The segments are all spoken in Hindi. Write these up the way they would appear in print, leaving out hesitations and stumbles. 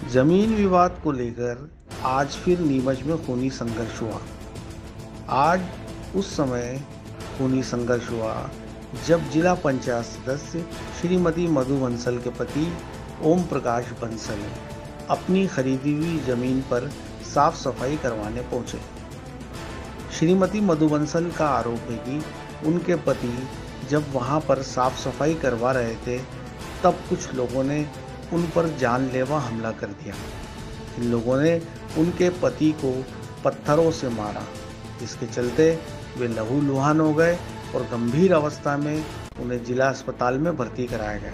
जमीन विवाद को लेकर आज फिर नीमच में खूनी संघर्ष हुआ। आज उस समय खूनी संघर्ष हुआ जब जिला पंचायत सदस्य श्रीमती मधु बंसल के पति ओम प्रकाश बंसल अपनी खरीदी हुई जमीन पर साफ सफाई करवाने पहुंचे। श्रीमती मधु बंसल का आरोप है कि उनके पति जब वहां पर साफ सफाई करवा रहे थे तब कुछ लोगों ने उन पर जानलेवा हमला कर दिया। इन लोगों ने उनके पति को पत्थरों से मारा, जिसके चलते वे लहूलुहान हो गए और गंभीर अवस्था में उन्हें जिला अस्पताल में भर्ती कराया गया।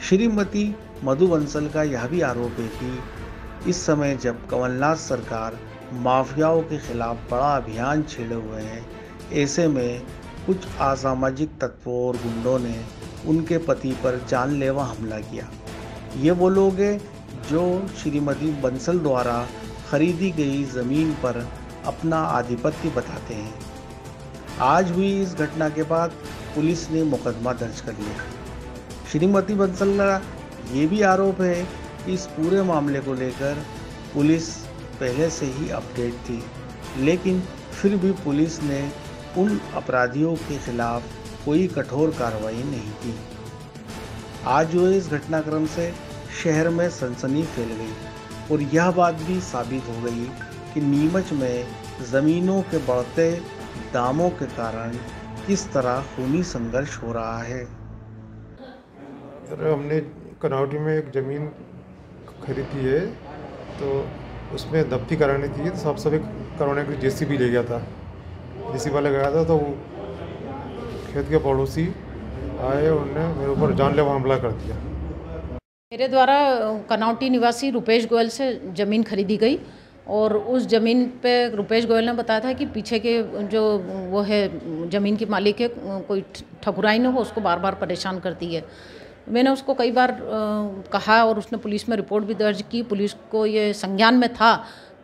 श्रीमती मधु बंसल का यह भी आरोप है कि इस समय जब कमलनाथ सरकार माफियाओं के खिलाफ बड़ा अभियान छेड़े हुए हैं, ऐसे में कुछ असामाजिक तत्वों और गुंडों ने उनके पति पर जानलेवा हमला किया। ये वो लोग हैं जो श्रीमती बंसल द्वारा खरीदी गई ज़मीन पर अपना आधिपत्य बताते हैं। आज हुई इस घटना के बाद पुलिस ने मुकदमा दर्ज कर लिया। श्रीमती बंसल का ये भी आरोप है कि इस पूरे मामले को लेकर पुलिस पहले से ही अपडेट थी, लेकिन फिर भी पुलिस ने उन अपराधियों के खिलाफ कोई कठोर कार्रवाई नहीं की। आज हुए इस घटनाक्रम से शहर में सनसनी फैल गई और यह बात भी साबित हो गई कि नीमच में ज़मीनों के बढ़ते दामों के कारण किस तरह खूनी संघर्ष हो रहा है। हमने कनौटी में एक ज़मीन खरीदी है, तो उसमें दफ्ती करानी थी, तो साफ सफाई करवाने के लिए जेसीबी ले गया था। जेसीबी वाला गया था तो वो खेत के पड़ोसी आए, उन्होंने मेरे ऊपर जानलेवा हमला कर दिया। मेरे द्वारा कनौटी निवासी रुपेश गोयल से ज़मीन खरीदी गई और उस ज़मीन पे रुपेश गोयल ने बताया था कि पीछे के जो वो है ज़मीन की मालिक है, कोई ठकुराइन है, वो उसको बार बार परेशान करती है। मैंने उसको कई बार कहा और उसने पुलिस में रिपोर्ट भी दर्ज की। पुलिस को ये संज्ञान में था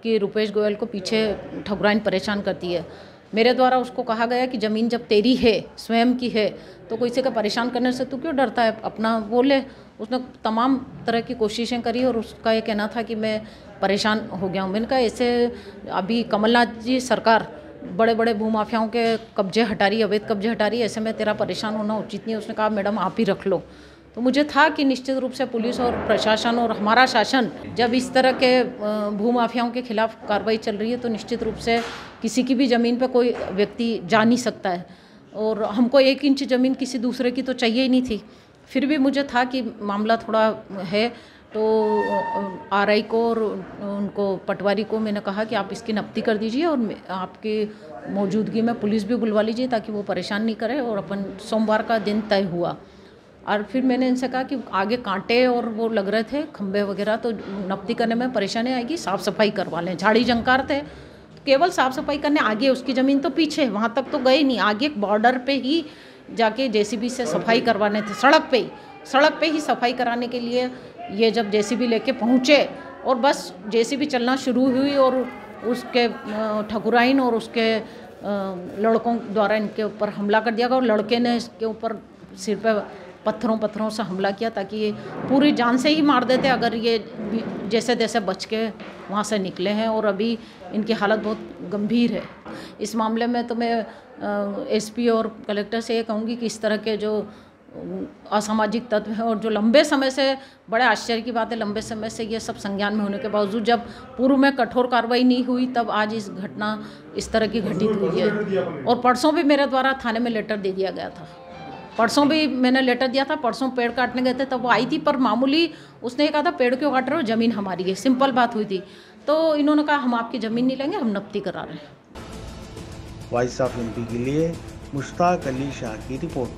कि रुपेश गोयल को पीछे ठकुराइन परेशान करती है। मेरे द्वारा उसको कहा गया कि ज़मीन जब तेरी है, स्वयं की है, तो कोई से का परेशान करने से तू क्यों डरता है, अपना बोले। उसने तमाम तरह की कोशिशें करी और उसका ये कहना था कि मैं परेशान हो गया हूँ। मैंने कहा ऐसे अभी कमलनाथ जी सरकार बड़े बड़े भूमाफियाओं के कब्जे हटा रही, अवैध कब्जे हटा रही, ऐसे में तेरा परेशान होना उचित नहीं है। उसने कहा मैडम आप ही रख लो। तो मुझे था कि निश्चित रूप से पुलिस और प्रशासन और हमारा शासन जब इस तरह के भूमाफियाओं के खिलाफ कार्रवाई चल रही है तो निश्चित रूप से किसी की भी ज़मीन पर कोई व्यक्ति जा नहीं सकता है। और हमको 1 इंच ज़मीन किसी दूसरे की तो चाहिए ही नहीं थी। फिर भी मुझे था कि मामला थोड़ा है, तो आरआई को और उनको पटवारी को मैंने कहा कि आप इसकी नफ्ती कर दीजिए और आपकी मौजूदगी में पुलिस भी बुलवा लीजिए ताकि वो परेशान नहीं करे। और अपन सोमवार का दिन तय हुआ और फिर मैंने इनसे कहा कि आगे कांटे और वो लग रहे थे खंबे वगैरह, तो नफ्ती करने में परेशानी आएगी, साफ़ सफाई करवा लें। झाड़ी जंकार थे, केवल साफ़ सफाई करने आगे, उसकी ज़मीन तो पीछे, वहाँ तक तो गए नहीं, आगे बॉर्डर पे ही जाके जेसीबी से सफाई करवाने थे। सड़क पे ही सफाई कराने के लिए ये जब जेसीबी लेके पहुँचे और बस जेसीबी चलना शुरू हुई और उसके ठकुराइन और उसके लड़कों द्वारा इनके ऊपर हमला कर दिया गया और लड़के ने इसके ऊपर सिर पे पत्थरों से हमला किया ताकि ये पूरी जान से ही मार देते अगर ये जैसे तैसे बच के वहाँ से निकले हैं। और अभी इनकी हालत बहुत गंभीर है। इस मामले में तो मैं एसपी और कलेक्टर से ये कहूँगी कि इस तरह के जो असामाजिक तत्व हैं और जो लंबे समय से, बड़े आश्चर्य की बात है, लंबे समय से ये सब संज्ञान में होने के बावजूद जब पूर्व में कठोर कार्रवाई नहीं हुई तब आज इस घटना इस तरह की घटित हुई है। और परसों भी मेरे द्वारा थाने में लेटर दे दिया गया था। परसों भी मैंने लेटर दिया था। परसों पेड़ काटने गए थे तब वो आई थी, पर मामूली उसने कहा था पेड़ क्यों काट रहे हो, ज़मीन हमारी है, सिंपल बात हुई थी। तो इन्होंने कहा हम आपकी ज़मीन नहीं लेंगे, हम नफ्ती करा रहे हैं। वॉइस ऑफ एमपी के लिए मुश्ताक अली शाह की रिपोर्ट।